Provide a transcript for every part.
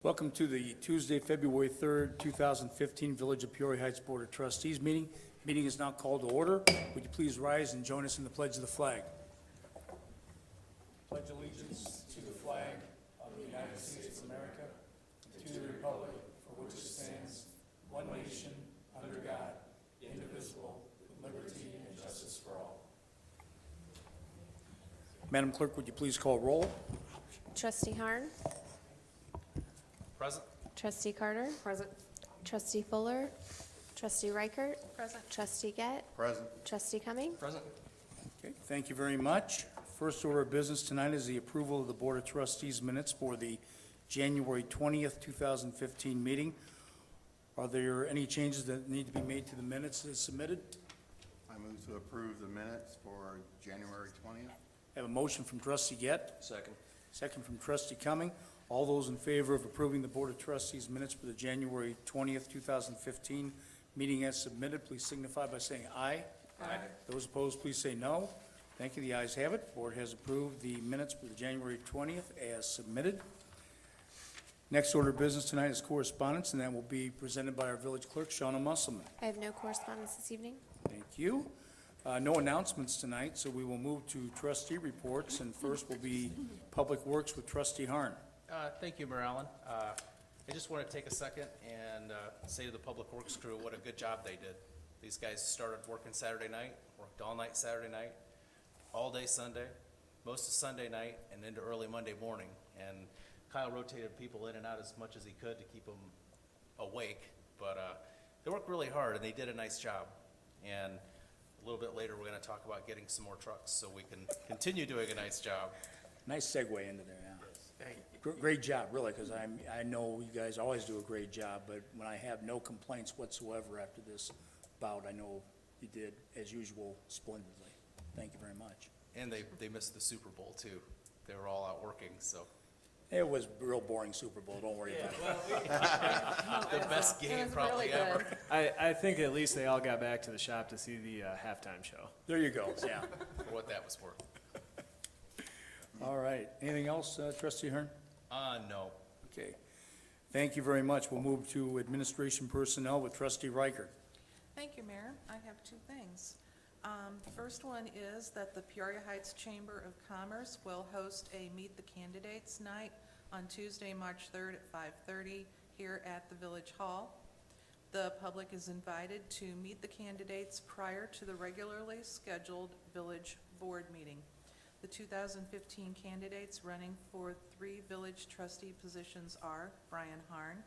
Welcome to the Tuesday, February 3rd, 2015 Village of Peoria Heights Board of Trustees meeting. Meeting is now called to order. Would you please rise and join us in the pledge of the flag? Pledge allegiance to the flag of the United States of America, and to the republic for which it stands, one nation, under God, indivisible, with liberty and justice for all. Madam Clerk, would you please call roll? Trustee Harn. Present. Trustee Carter. Present. Trustee Fuller. Trustee Reichert. Present. Trustee Gett. Present. Trustee Cumming. Present. Okay, thank you very much. First order of business tonight is the approval of the Board of Trustees minutes for the January 20th, 2015 meeting. Are there any changes that need to be made to the minutes as submitted? I move to approve the minutes for January 20th. I have a motion from Trustee Gett, Second. second from Trustee Cumming. All those in favor of approving the Board of Trustees minutes for the January 20th, 2015 meeting as submitted, please signify by saying aye. Aye. Those opposed, please say no. Thank you. The ayes have it. Board has approved the minutes for the January 20th as submitted. Next order of business tonight is correspondence, and that will be presented by our village clerk, Shauna Musselman. I have no correspondence this evening. Thank you. No announcements tonight, so we will move to trustee reports, and first will be Public Works with Trustee Harn. Thank you, Mayor Allen. I just want to take a second and say to the Public Works crew what a good job they did. These guys started working Saturday night, worked all night Saturday night, all day Sunday, most of Sunday night, and into early Monday morning. And Kyle rotated people in and out as much as he could to keep them awake. But they worked really hard, and they did a nice job. And a little bit later, we're going to talk about getting some more trucks so we can continue doing a nice job. Nice segue into there, yeah. Great job, really, because I know you guys always do a great job, but when I have no complaints whatsoever after this bout, I know you did, as usual, splendidly. Thank you very much. And they missed the Super Bowl, too. They were all out working, so. It was a real boring Super Bowl, don't worry about it. The best game probably ever. I think at least they all got back to the shop to see the halftime show. There you go, yeah. For what that was worth. All right, anything else, Trustee Hearn? No. Okay, thank you very much. We'll move to administration personnel with Trustee Reichert. Thank you, Mayor. I have two things. The first one is that the Peoria Heights Chamber of Commerce will host a Meet the Candidates Night on Tuesday, March 3rd at 5:30 here at the Village Hall. The public is invited to meet the candidates prior to the regularly scheduled Village Board meeting. The 2015 candidates running for 3 village trustee positions are Brian Harn,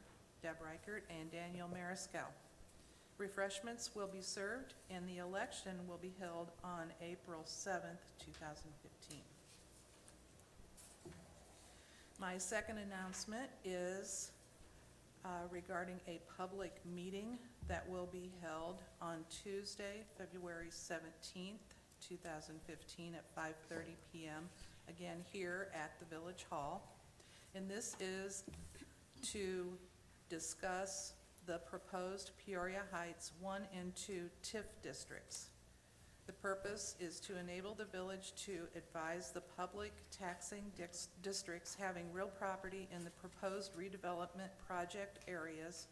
Deb Reichert, and Daniel Mariscal. Refreshments will be served, and the election will be held on April 7th, 2015. My second announcement is regarding a public meeting that will be held on Tuesday, February 17th, 2015 at 5:30 p.m., again here at the Village Hall. And this is to discuss the proposed Peoria Heights 1 and 2 TIF districts. The purpose is to enable the village to advise the public taxing districts having real property in the proposed redevelopment project areas,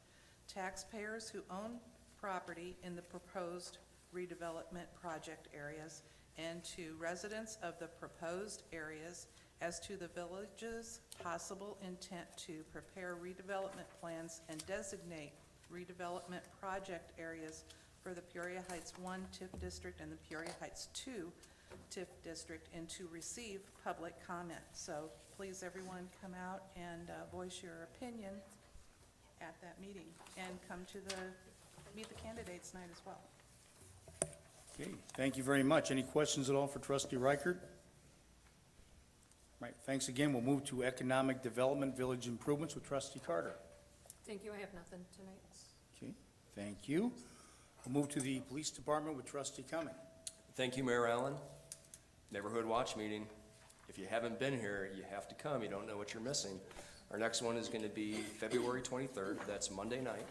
taxpayers who own property in the proposed redevelopment project areas, and to residents of the proposed areas as to the village's possible intent to prepare redevelopment plans and designate redevelopment project areas for the Peoria Heights 1 TIF district and the Peoria Heights 2 TIF district, and to receive public comment. So please, everyone, come out and voice your opinion at that meeting, and come to the Meet the Candidates night as well. Okay, thank you very much. Any questions at all for Trustee Reichert? Right, thanks again. We'll move to economic development, village improvements with Trustee Carter. Thank you. I have nothing tonight. Okay, thank you. We'll move to the police department with Trustee Cumming. Thank you, Mayor Allen. Neighborhood Watch Meeting. If you haven't been here, you have to come. You don't know what you're missing. Our next one is going to be February 23rd. That's Monday night.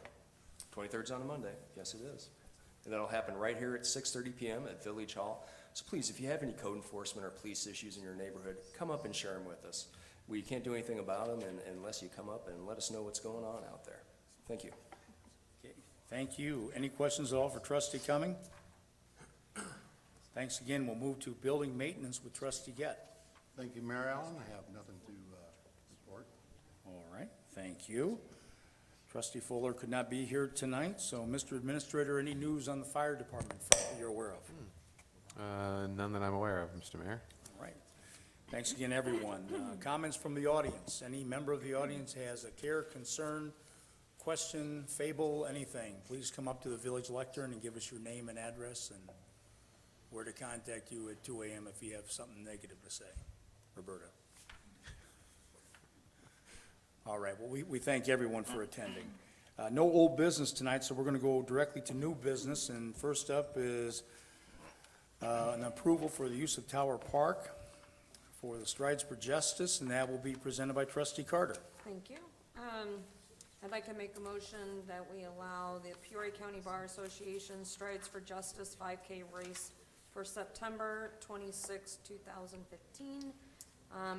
23rd's on a Monday. Yes, it is. And that'll happen right here at 6:30 p.m. at Village Hall. So please, if you have any code enforcement or police issues in your neighborhood, come up and share them with us. we can't do anything about them unless you come up and let us know what's going on out there. Thank you. Okay, thank you. Any questions at all for trustee Cumming? Thanks again. We'll move to building maintenance with trustee Gett. Thank you, Mayor Allen. I have nothing to report. All right, thank you. Trustee Fuller could not be here tonight, so Mr. Administrator, any news on the fire department front that you're aware of? None that I'm aware of, Mr. Mayor. All right. Thanks again, everyone. Comments from the audience? Any member of the audience has a care, concern, question, fable, anything, please come up to the village lectern and give us your name and address and where to contact you at 2 a.m. if you have something negative to say. Roberta. All right, well, we thank everyone for attending. No old business tonight, so we're going to go directly to new business, and first up is an approval for the use of Tower Park for the Strides for Justice, and that will be presented by trustee Carter. Thank you. I'd like to make a motion that we allow the Peoria County Bar Association Strides for Justice 5K race for September 26, 2015,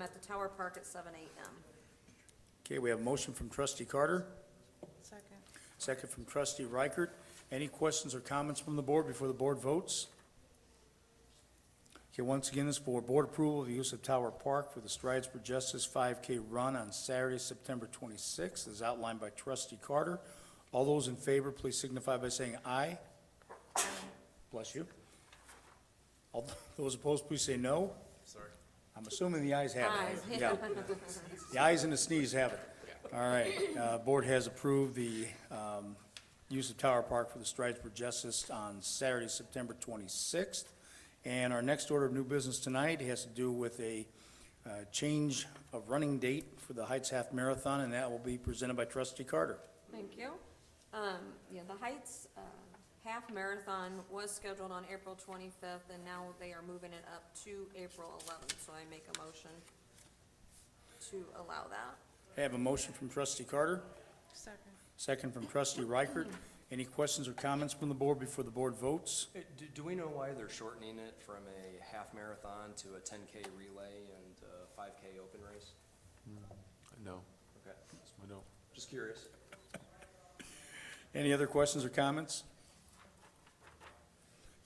at the Tower Park at 7 a.m. Okay, we have a motion from trustee Carter, Second. second from trustee Reichert. Any questions or comments from the board before the board votes? Okay, once again, this is for board approval of the use of Tower Park for the Strides for Justice 5K run on Saturday, September 26th, as outlined by trustee Carter. All those in favor, please signify by saying aye. Bless you. All those opposed, please say no. Sorry. I'm assuming the ayes have Ayes. it. Yeah. The ayes and the sneeze have it. All right, board has approved the use of Tower Park for the Strides for Justice on Saturday, September 26th. And our next order of new business tonight has to do with a change of running date for the Heights Half Marathon, and that will be presented by trustee Carter. Thank you. Yeah, the Heights Half Marathon was scheduled on April 25th, and now they are moving it up to April 11th, so I make a motion to allow that. I have a motion from trustee Carter, Second. second from trustee Reichert. Any questions or comments from the board before the board votes? Do we know why they're shortening it from a half marathon to a 10K relay and a 5K open race? No, Okay, no. just curious. Any other questions or comments?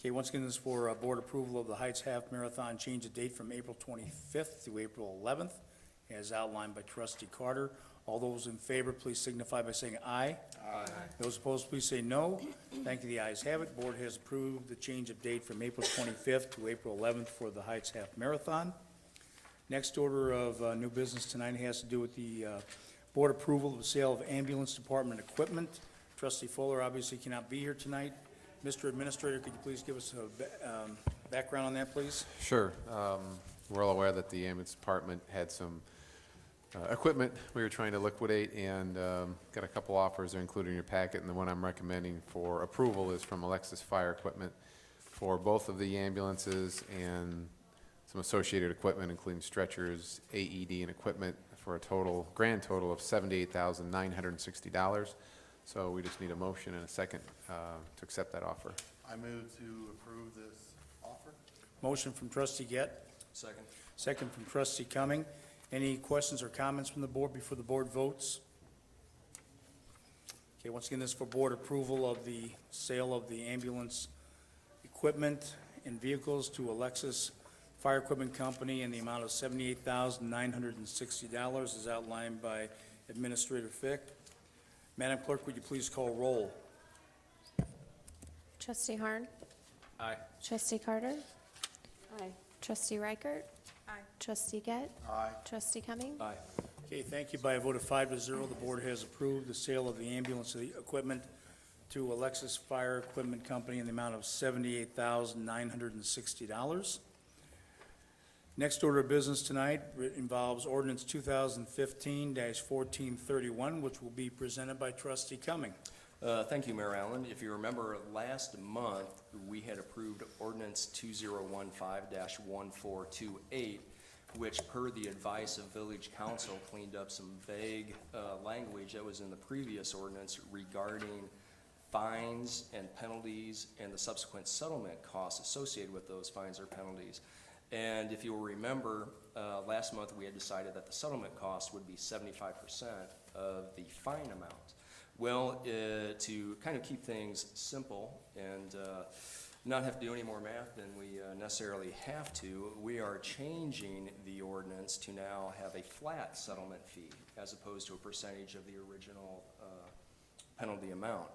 Okay, once again, this is for board approval of the Heights Half Marathon, change the date from April 25th to April 11th, as outlined by trustee Carter. All those in favor, please signify by saying aye. Aye. Those opposed, please say no. Thank you, the ayes have it. Board has approved the change of date from April 25th to April 11th for the Heights Half Marathon. Next order of new business tonight has to do with the board approval of the sale of ambulance department equipment. Trustee Fuller obviously cannot be here tonight. Mr. Administrator, could you please give us a background on that, please? Sure. We're all aware that the ambulance department had some equipment we were trying to liquidate, and got a couple offers. They're included in your packet, and the one I'm recommending for approval is from Alexis Fire Equipment for both of the ambulances and some associated equipment, including stretchers, AED, and equipment, for a grand total of $78,960. So we just need a motion and a second to accept that offer. I move to approve this offer. Motion from trustee Gett, Second. second from trustee Cumming. Any questions or comments from the board before the board votes? Okay, once again, this is for board approval of the sale of the ambulance equipment and vehicles to Alexis Fire Equipment Company in the amount of $78,960 as outlined by Administrator Fick. Madam Clerk, would you please call roll? Trustee Harn, Aye. trustee Carter, Aye. trustee Reichert, Aye. trustee Gett, Aye. trustee Cumming. Aye. Okay, thank you. By a vote of 5-0, the board has approved the sale of the ambulance equipment to Alexis Fire Equipment Company in the amount of $78,960. Next order of business tonight involves ordinance 2015-1431, which will be presented by trustee Cumming. Thank you, Mayor Allen. If you remember, last month, we had approved ordinance 2015-1428, which, per the advice of village council, cleaned up some vague language that was in the previous ordinance regarding fines and penalties and the subsequent settlement costs associated with those fines or penalties. And if you'll remember, last month, we had decided that the settlement cost would be 75% of the fine amount. Well, to kind of keep things simple and not have to do any more math than we necessarily have to, we are changing the ordinance to now have a flat settlement fee as opposed to a percentage of the original penalty amount.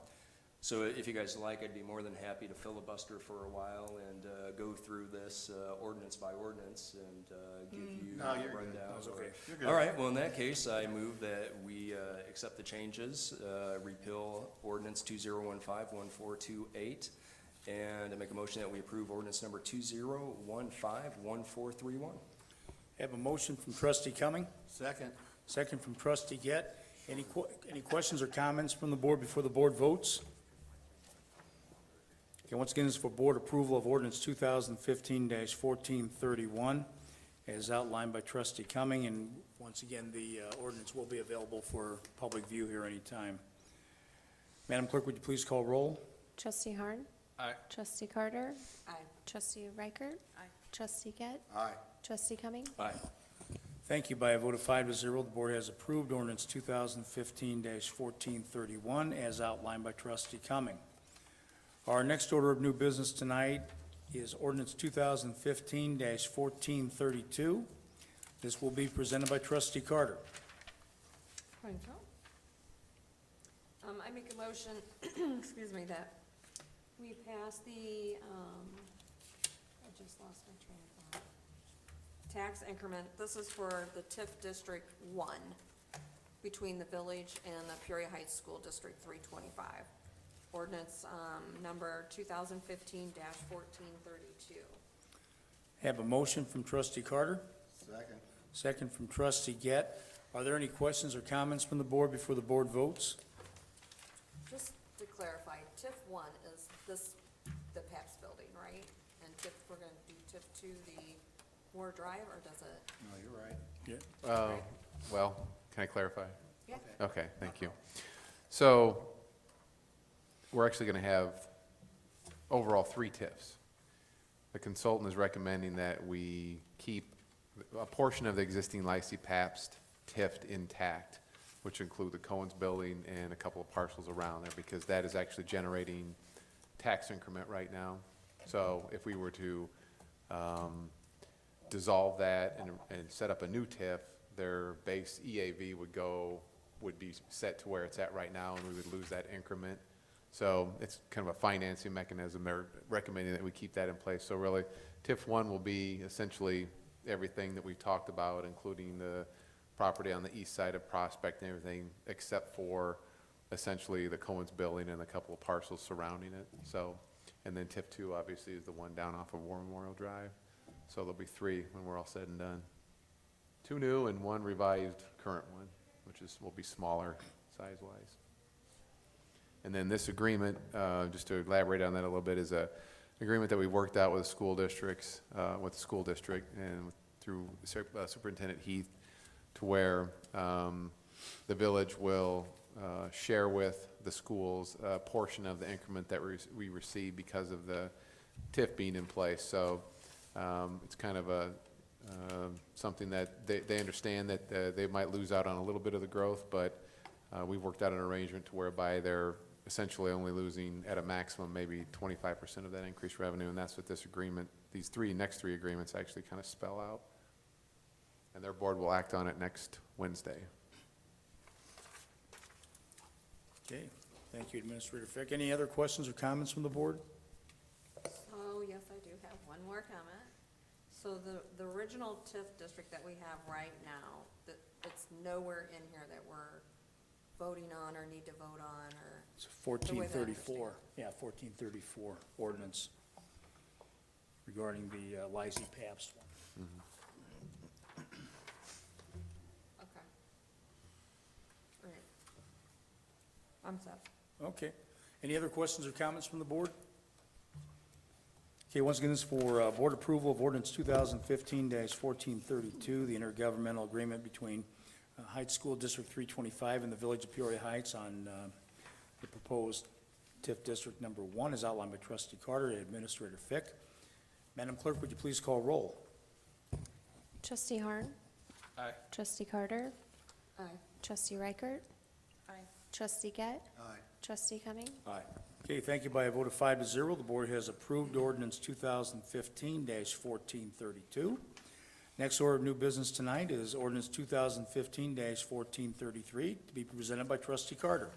So if you guys like, I'd be more than happy to filibuster for a while and go through this ordinance by ordinance and give you No, a you're good. rundown. That was okay. You're good. All right, well, in that case, I move that we accept the changes, repeal ordinance 2015-1428, and I make a motion that we approve ordinance number 2015-1431. Have a motion from trustee Cumming, Second. second from trustee Gett. Any questions or comments from the board before the board votes? Okay, once again, this is for board approval of ordinance 2015-1431, as outlined by trustee Cumming, and once again, the ordinance will be available for public view here anytime. Madam Clerk, would you please call roll? Trustee Harn. Aye. Trustee Carter. Aye. Trustee Reichert. Aye. Trustee Gett. Aye. Trustee Cumming. Aye. Thank you. By a vote of 5-0, the board has approved ordinance 2015-1431, as outlined by trustee Cumming. Our next order of new business tonight is ordinance 2015-1432. This will be presented by trustee Carter. Morning, Phil. I make a motion, excuse me, that we pass the, I just lost my train of thought. Tax increment, this is for the TIF District 1, between the village and the Peoria Heights School District 325. Ordinance, number 2015-1432. Have a motion from trustee Carter, Second. second from trustee Gett. Are there any questions or comments from the board before the board votes? Just to clarify, TIF 1 is this, the PAPS building, right? And TIF, we're gonna do TIF 2, the Moore Drive, or does it? No, you're right. Yeah. Well, can I clarify? Yeah. Okay, thank you. So, we're actually going to have overall 3 TIFs. The consultant is recommending that we keep a portion of the existing Lysy Pabst TIF intact, which include the Cohen's building and a couple of parcels around there, because that is actually generating tax increment right now. So if we were to dissolve that and set up a new TIF, their base EAV would be set to where it's at right now, and we would lose that increment. So it's kind of a financing mechanism. They're recommending that we keep that in place. So really, TIF 1 will be essentially everything that we've talked about, including the property on the east side of Prospect and everything, except for essentially the Cohen's building and a couple of parcels surrounding it. So, and then TIF 2 obviously is the one down off of War Memorial Drive. So there'll be 3 when we're all said and done. 2 new and 1 revised current one, which will be smaller size-wise. And then this agreement, just to elaborate on that a little bit, is a agreement that we worked out with the school districts, with the school district and through Superintendent Heath, to where the village will share with the schools a portion of the increment that we receive because of the TIF being in place. So it's kind of a something that they understand that they might lose out on a little bit of the growth, but we worked out an arrangement to whereby they're essentially only losing at a maximum maybe 25% of that increased revenue, and that's what this agreement, these next three agreements actually kind of spell out. And their board will act on it next Wednesday. Okay, thank you, Administrator Fick. Any other questions or comments from the board? Oh, yes, I do have one more comment. So the original TIF district that we have right now, it's nowhere in here that we're voting on or need to vote on, or? It's The way that I 1434, yeah, 1434 ordinance regarding the Lysy Pabst one. Okay. All right. I'm set. Okay. Any other questions or comments from the board? Okay, once again, this is for board approval of ordinance 2015-1432, the intergovernmental agreement between Heights School District 325 and the Village of Peoria Heights on the proposed TIF District Number 1, as outlined by Trustee Carter and Administrator Fick. Madam Clerk, would you please call roll? Trustee Harn. Aye. Trustee Carter. Aye. Trustee Reichert. Aye. Trustee Gett. Aye. Trustee Cumming. Aye. Okay, thank you. By a vote of 5-0, the board has approved ordinance 2015-1432. Next order of new business tonight is ordinance 2015-1433, to be presented by trustee Carter.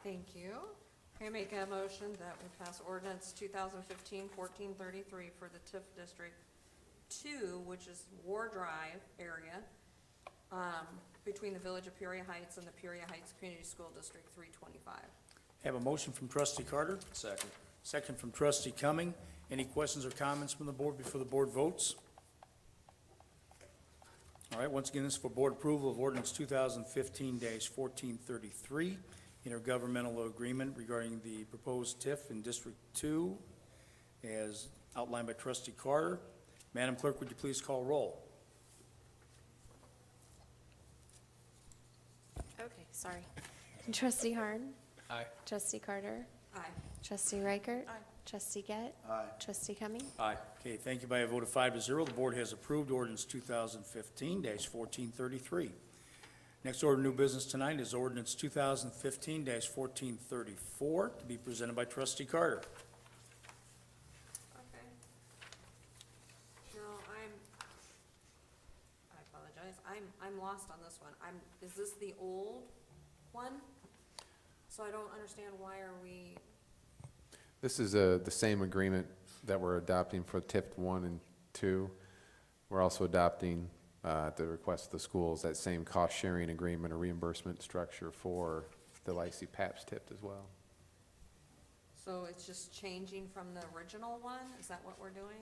Thank you. I make a motion that we pass ordinance 2015-1433 for the TIF District 2, which is War Drive area, between the Village of Peoria Heights and the Peoria Heights Community School District 325. Have a motion from trustee Carter, Second. second from trustee Cumming. Any questions or comments from the board before the board votes? All right, once again, this is for board approval of ordinance 2015-1433, intergovernmental agreement regarding the proposed TIF in District 2, as outlined by trustee Carter. Madam Clerk, would you please call roll? Okay, sorry. Trustee Harn. Aye. Trustee Carter. Aye. Trustee Reichert. Aye. Trustee Gett. Aye. Trustee Cumming. Aye. Okay, thank you. By a vote of 5-0, the board has approved ordinance 2015-1433. Next order of new business tonight is ordinance 2015-1434, to be presented by trustee Carter. Okay. No, I apologize. I'm lost on this one. Is this the old one? So I don't understand why are we, This is the same agreement that we're adopting for TIF 1 and 2. We're also adopting, at the request of the schools, that same cost-sharing agreement or reimbursement structure for the Lacey PAPS TIF as well. so it's just changing from the original one? Is that what we're doing?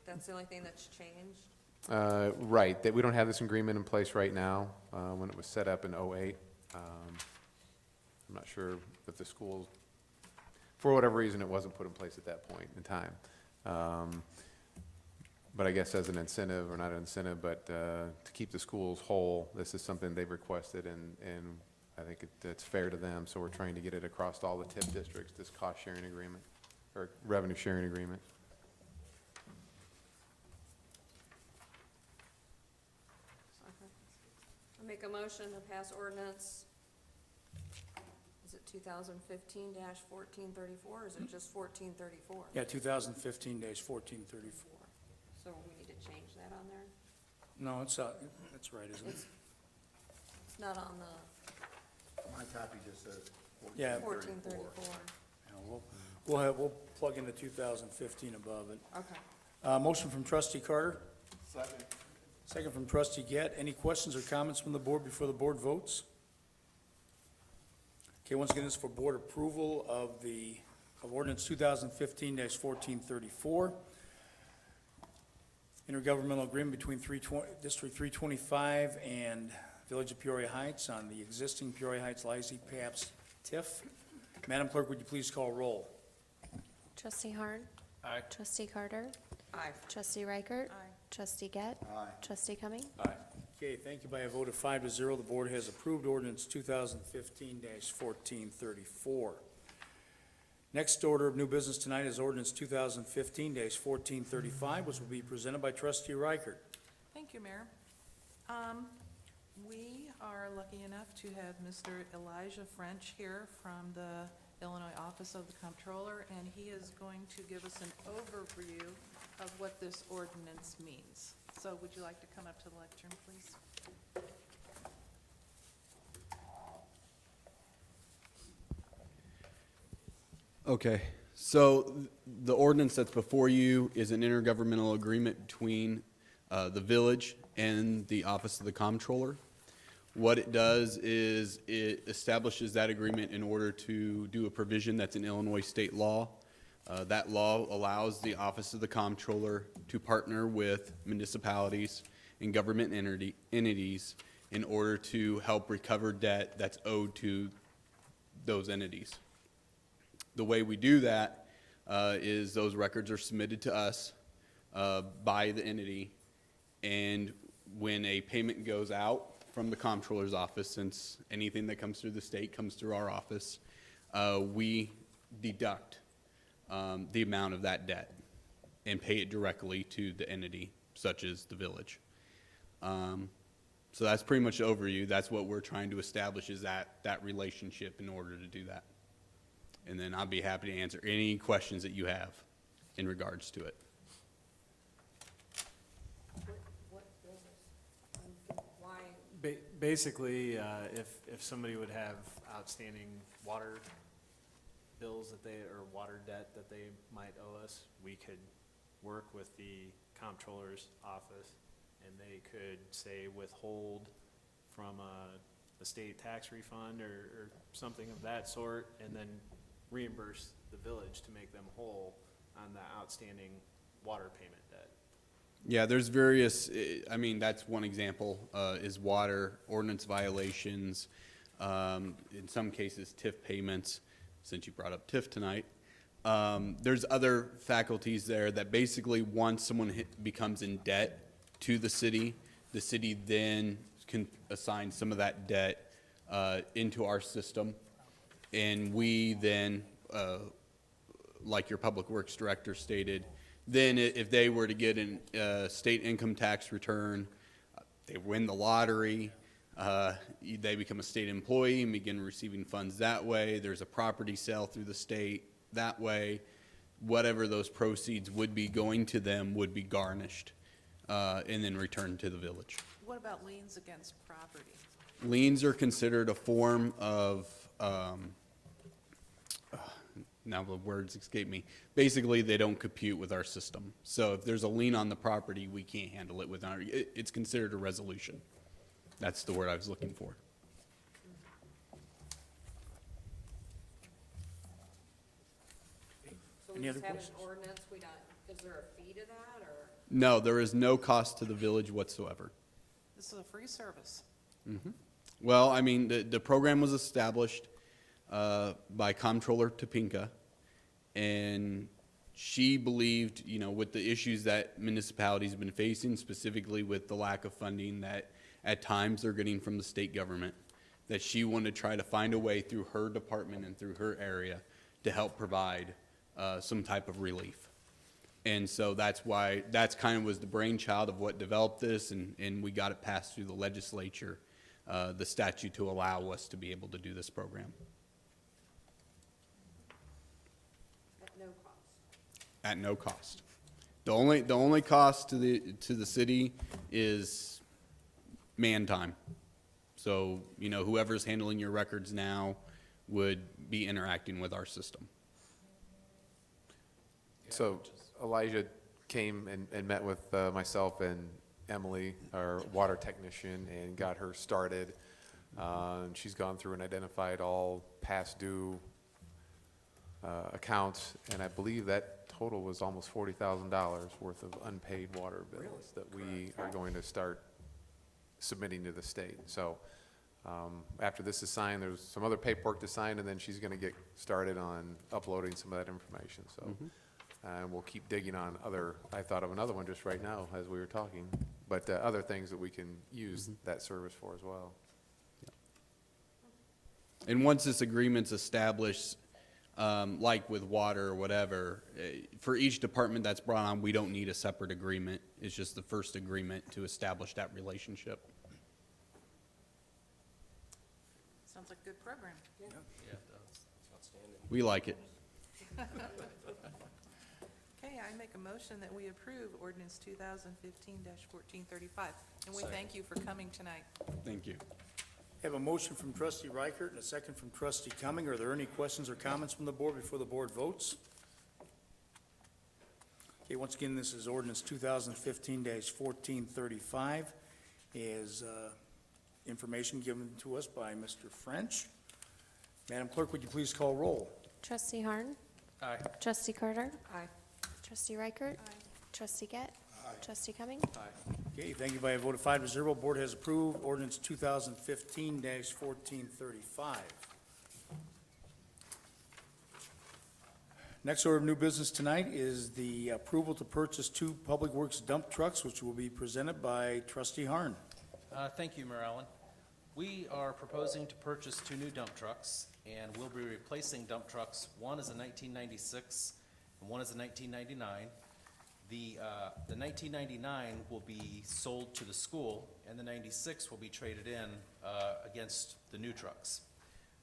That's the only thing that's changed? Right, that we don't have this agreement in place right now, when it was set up in '08. I'm not sure if the schools, for whatever reason, it wasn't put in place at that point in time. But I guess as an incentive, or not an incentive, but to keep the schools whole, this is something they've requested, and I think it's fair to them, so we're trying to get it across all the TIF districts, this cost-sharing agreement, or revenue-sharing agreement. I make a motion to pass ordinance, is it 2015-1434, or is it just 1434? Yeah, 2015-1434. So we need to change that on there? No, that's right, isn't it? It's not on the My copy just says Yeah. 1434. Yeah, we'll plug in the 2015 above it. Okay. Motion from trustee Carter, Second. second from trustee Gett. Any questions or comments from the board before the board votes? Okay, once again, this is for board approval of ordinance 2015-1434. Intergovernmental agreement between District 325 and Village of Peoria Heights on the existing Peoria Heights Lacey PAPS TIF. Madam Clerk, would you please call roll? Trustee Harn. Aye. Trustee Carter. Aye. Trustee Reichert. Aye. Trustee Gett. Aye. Trustee Cumming. Aye. Okay, thank you. By a vote of 5-0, the board has approved ordinance 2015-1434. Next order of new business tonight is ordinance 2015-1435, which will be presented by trustee Reichert. Thank you, Mayor. We are lucky enough to have Mr. Elijah French here from the Illinois Office of the Comptroller, and he is going to give us an overview of what this ordinance means. So would you like to come up to the lectern, please? Okay, so the ordinance that's before you is an intergovernmental agreement between the village and the Office of the Comptroller. What it does is it establishes that agreement in order to do a provision that's in Illinois state law. That law allows the Office of the Comptroller to partner with municipalities and government entities in order to help recover debt that's owed to those entities. The way we do that is those records are submitted to us by the entity, and when a payment goes out from the comptroller's office, since anything that comes through the state comes through our office, we deduct the amount of that debt and pay it directly to the entity. such as the village. So that's pretty much the overview. That's what we're trying to establish, is that relationship in order to do that. And then I'll be happy to answer any questions that you have in regards to it. What business? Why? Basically, if somebody would have outstanding water bills that they, or water debt that they might owe us, we could work with the comptroller's office, and they could, say, withhold from a state tax refund or something of that sort, and then reimburse the village to make them whole on the outstanding water payment debt. Yeah, there's various, I mean, that's one example, is water ordinance violations, in some cases TIF payments, since you brought up TIF tonight. There's other faculties there that basically, once someone becomes in debt to the city then can assign some of that debt into our system. And we then, like your Public Works Director stated, then if they were to get a state income tax return, they win the lottery, they become a state employee and begin receiving funds that way. There's a property sale through the state that way. Whatever those proceeds would be going to them would be garnished and then returned to the village. What about liens against property? Liens are considered a form of, now the words escape me. Basically, they don't compute with our system. So if there's a lien on the property, we can't handle it with our, it's considered a resolution. That's the word I was looking for. So Any we other just have an questions? ordinance, we don't, is there a fee to that, or? No, there is no cost to the village whatsoever. This is a free service. Well, I mean, the program was established by Comptroller Topinka, and she believed, you know, with the issues that municipalities have been facing, specifically with the lack of funding that at times they're getting from the state government, that she wanted to try to find a way through her department and through her area to help provide some type of relief. And so that's why, that's kind of was the brainchild of what developed this, and we got it passed through the legislature, the statute to allow us to be able to do this program At no cost? at no cost. The only cost to the city is man time. So, you know, whoever's handling your records now would be interacting with our system. So Elijah came and met with myself and Emily, our water technician, and got her started. She's gone through and identified all past due accounts, and I believe that total was almost $40,000 worth of unpaid water bills that we are going to start submitting to the state. So after this is signed, there's some other paperwork to sign, and then she's going to get started on uploading some of that information. So, and we'll keep digging on other. I thought of another one just right now as we were talking, but other things that we can use that service for as well. And once this agreement's established, like with water or whatever, for each department that's brought on, we don't need a separate agreement. It's just the first agreement to establish that relationship. Sounds like a good program. Yeah, it does. Outstanding. We like it. Okay, I make a motion that we approve ordinance 2015-1435. And we thank you for coming tonight. Thank you. Have a motion from trustee Reichert and a second from trustee Cumming. Are there any questions or comments from the board before the board votes? Okay, once again, this is ordinance 2015-1435. Is information given to us by Mr. French. Madam Clerk, would you please call roll? Trustee Harn? Aye. Trustee Carter? Aye. Trustee Reichert? Trustee Gett? Trustee Cumming? Okay, thank you by a vote of 5-0. Board has approved ordinance 2015-1435. Next order of new business tonight is the approval to purchase 2 Public Works dump trucks, which will be presented by trustee Harn. Thank you, Mayor Allen. We are proposing to purchase 2 new dump trucks, and we'll be replacing dump trucks. One is a 1996 and one is a 1999. The 1999 will be sold to the school, and the 96 will be traded in against the new trucks.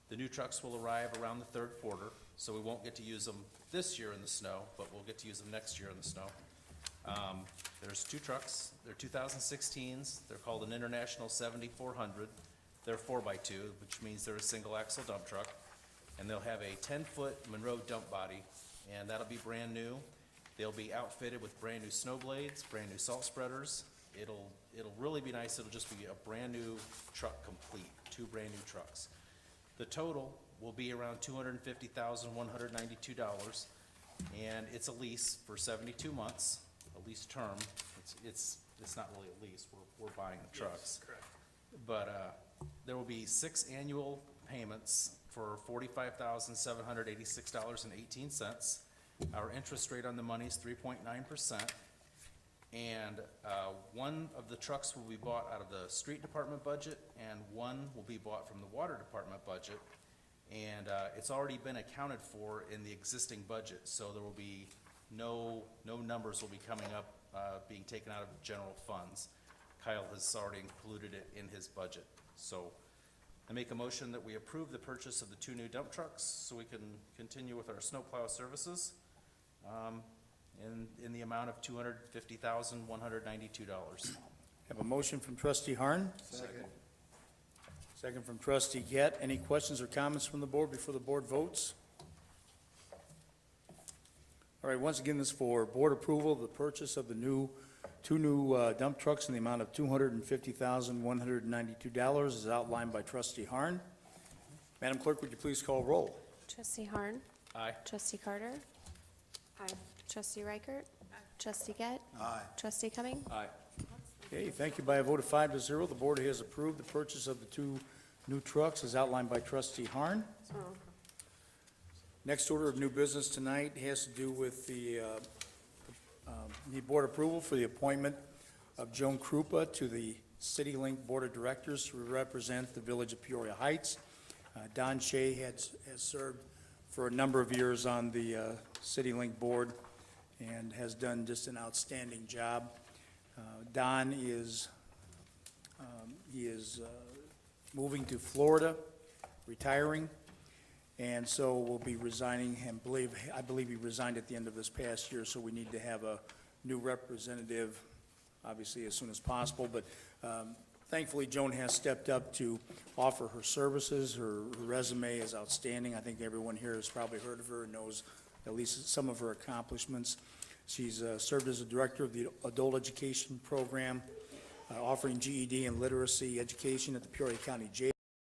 The new trucks will arrive around the third quarter, so we won't get to use them this year in the snow, but we'll get to use them next year in the snow. There's two trucks. They're 2016s. They're called an International 7400. They're 4x2, which means they're a single axle dump truck. And they'll have a 10-foot Monroe dump body, and that'll be brand new. They'll be outfitted with brand new snow blades, brand new salt spreaders. It'll really be nice. It'll just be a brand new truck complete, two brand new trucks. The total will be around $250,192, and it's a lease for 72 months, a lease term. It's not really a lease. We're buying the trucks. Correct. But there will be 6 annual payments for $45,786.18. Our interest rate on the money is 3.9%. And one of the trucks will be bought out of the street department budget, and one will be bought from the water department budget. And it's already been accounted for in the existing budget, so there will be no numbers will be coming up, being taken out of general funds. Kyle has already included it in his budget. So I make a motion that we approve the purchase of the 2 new dump trucks so we can continue with our snowplow services in the amount of $250,192. Have a motion from trustee Harn. Second from trustee Gett. Any questions or comments from the board before the board votes? All right, once again, this is for board approval of the purchase of the two new dump trucks in the amount of $250,192 as outlined by trustee Harn. Madam Clerk, would you please call roll? Trustee Harn. Aye. Trustee Carter. Aye. Trustee Reichert. Trustee Gett. Trustee Cumming. Aye. Okay, thank you. By a vote of 5-0, the board has approved the purchase of the 2 new trucks as outlined by trustee Harn. Next order of new business tonight has to do with the board approval for the appointment of Joan Krupa to the City Link Board of Directors to represent the Village of Peoria Heights. Don Shea has served for a number of years on the City Link Board and has done just an outstanding job. Don is moving to Florida, retiring, and so will be resigning, and I believe he resigned at the end of this past year, so we need to have a new representative, obviously as soon as possible, but thankfully Joan has stepped up to offer her services. Her resume is outstanding. I think everyone here has probably heard of her and knows at least some of her accomplishments. She's served as a director of the adult education program, offering GED and literacy education at the Peoria County Jail.